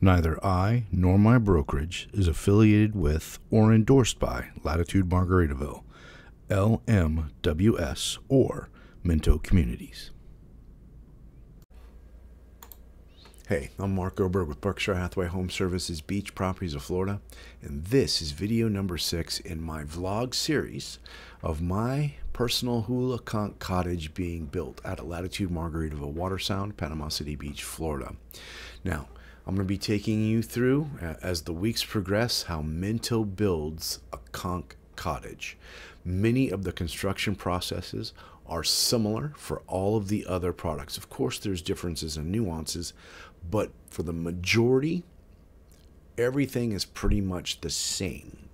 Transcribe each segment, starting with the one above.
Neither I nor my brokerage is affiliated with or endorsed by Latitude Margaritaville, LMWS, or Minto Communities. Hey, I'm Mark .w.oberg with Berkshire Hathaway HomeServices Beach Properties of Florida, and this is video number 6 in my vlog series of my personal Hula Conch Cottage being built at Latitude Margaritaville Watersound, Panama City Beach, Florida. Now, I'm going to be taking you through, as the weeks progress, how Minto builds a conch cottage. Many of the construction processes are similar for all of the other products. Of course, there's differences and nuances, but for the majority, everything is pretty much the same.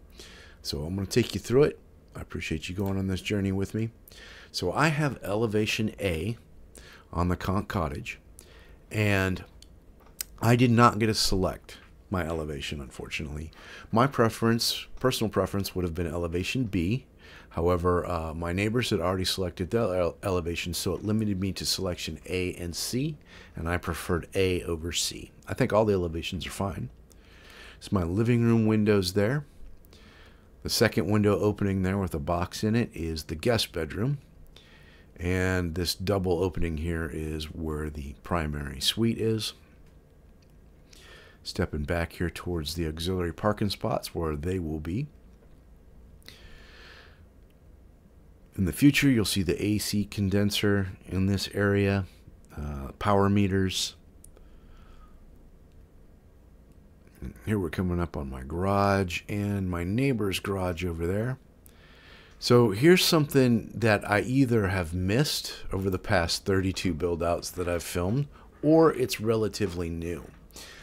So I'm going to take you through it. I appreciate you going on this journey with me. So I have elevation A on the conch cottage, and I did not get to select my elevation, unfortunately. My preference, personal preference, would have been elevation B. However, my neighbors had already selected their elevation, so it limited me to selection A and C, and I preferred A over C. I think all the elevations are fine. So my living room windows there. The second window opening there with a box in it is the guest bedroom. And this double opening here is where the primary suite is. Stepping back here towards the auxiliary parking spots where they will be. In the future, you'll see the AC condenser in this area, power meters. And here we're coming up on my garage and my neighbor's garage over there. So here's something that I either have missed over the past 32 build-outs that I've filmed, or it's relatively new.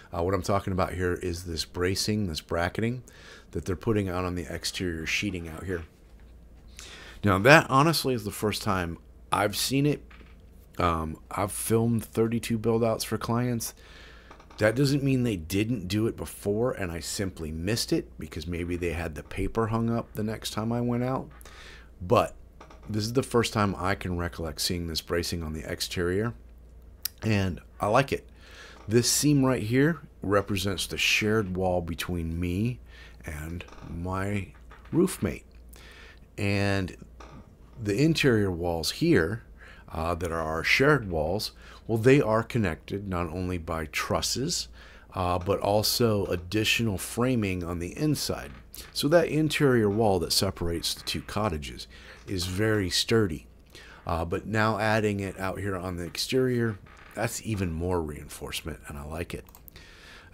What I'm talking about here is this bracing, this bracketing that they're putting out on the exterior sheeting out here. Now that honestly is the first time I've seen it. I've filmed 32 build-outs for clients. That doesn't mean they didn't do it before and I simply missed it because maybe they had the paper hung up the next time I went out. But this is the first time I can recollect seeing this bracing on the exterior, and I like it. This seam right here represents the shared wall between me and my roommate. And the interior walls here that are our shared walls, well, they are connected not only by trusses, but also additional framing on the inside. So that interior wall that separates the two cottages is very sturdy. But now adding it out here on the exterior, that's even more reinforcement, and I like it.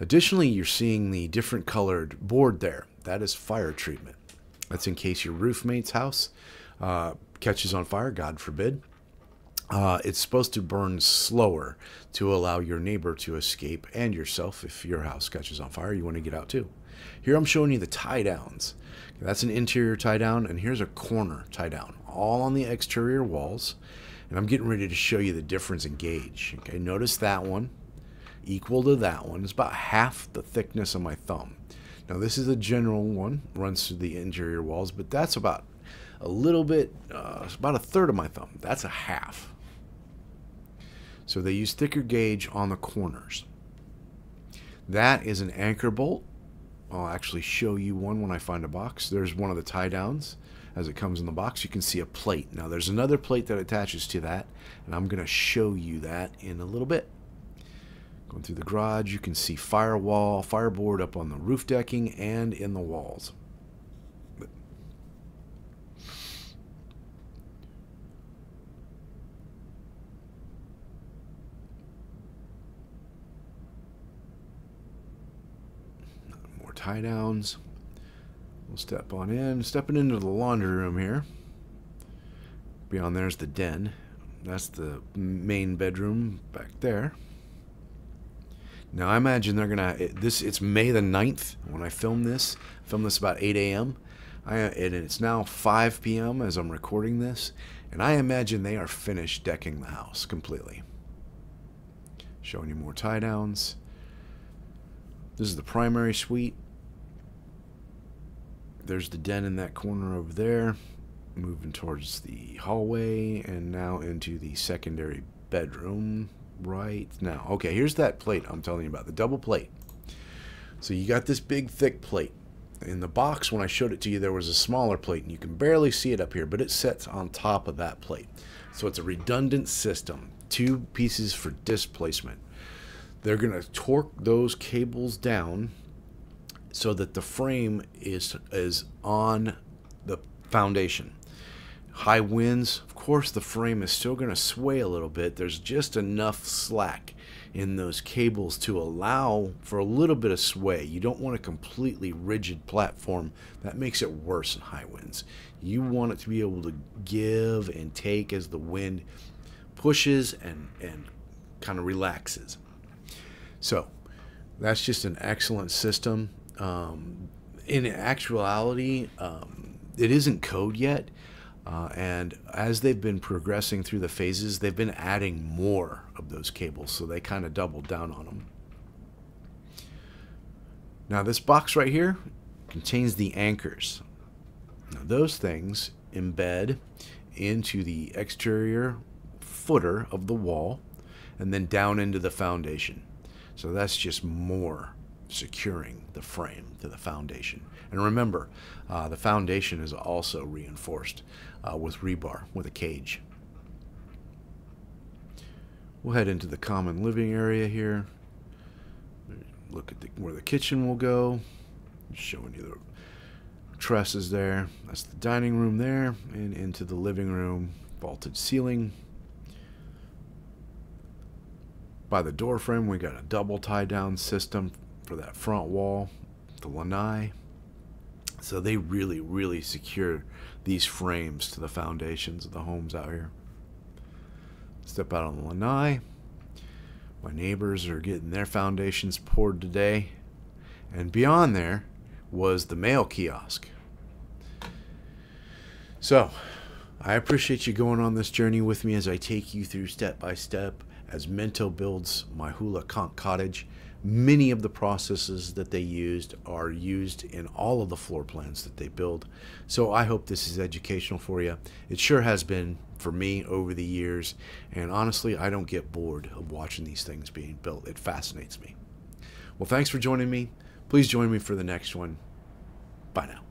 Additionally, you're seeing the different colored board there. That is fire treatment. That's in case your roofmate's house catches on fire, God forbid. It's supposed to burn slower to allow your neighbor to escape, and yourself, if your house catches on fire, you want to get out too. Here I'm showing you the tie downs. That's an interior tie down, and here's a corner tie down, all on the exterior walls. And I'm getting ready to show you the difference in gauge. Okay, notice that one equal to that one. It's about half the thickness of my thumb. Now this is a general one, runs through the interior walls, but that's about a little bit, about a third of my thumb. That's a half. So they use thicker gauge on the corners. That is an anchor bolt. I'll actually show you one when I find a box. There's one of the tie downs. As it comes in the box, you can see a plate. Now there's another plate that attaches to that, and I'm going to show you that in a little bit. Going through the garage, you can see firewall, fireboard up on the roof decking and in the walls. More tie downs. We'll step on in, stepping into the laundry room here. Beyond there's the den. That's the main bedroom back there. Now I imagine they're gonna, it's May the 9th when I film this. I filmed this about 8 a.m. And it's now 5 p.m. as I'm recording this, and I imagine they are finished decking the house completely. Showing you more tie downs. This is the primary suite. There's the den in that corner over there. Moving towards the hallway and now into the secondary bedroom right now. Okay, here's that plate I'm telling you about, the double plate. So you got this big thick plate. In the box, when I showed it to you, there was a smaller plate, and you can barely see it up here, but it sits on top of that plate. So it's a redundant system, 2 pieces for displacement. They're going to torque those cables down so that the frame is on the foundation. High winds, of course, the frame is still going to sway a little bit. There's just enough slack in those cables to allow for a little bit of sway. You don't want a completely rigid platform. That makes it worse in high winds. You want it to be able to give and take as the wind pushes and kind of relaxes. So that's just an excellent system. In actuality, it isn't code yet. And as they've been progressing through the phases, they've been adding more of those cables, so they kind of doubled down on them. Now this box right here contains the anchors. Now those things embed into the exterior footer of the wall and then down into the foundation. So that's just more securing the frame to the foundation. And remember, the foundation is also reinforced with rebar, with a cage. We'll head into the common living area here. Look at where the kitchen will go. Showing you the trusses there. That's the dining room there, and into the living room. Vaulted ceiling. By the door frame, we got a double tie down system for that front wall, the lanai. So they really secure these frames to the foundations of the homes out here. Step out on the lanai. My neighbors are getting their foundations poured today. And beyond there was the mail kiosk. So I appreciate you going on this journey with me as I take you through step by step as Minto builds my Hula Conch Cottage. Many of the processes that they used are used in all of the floor plans that they build. So I hope this is educational for you. It sure has been for me over the years. And honestly, I don't get bored of watching these things being built. It fascinates me. Well, thanks for joining me. Please join me for the next one. Bye now.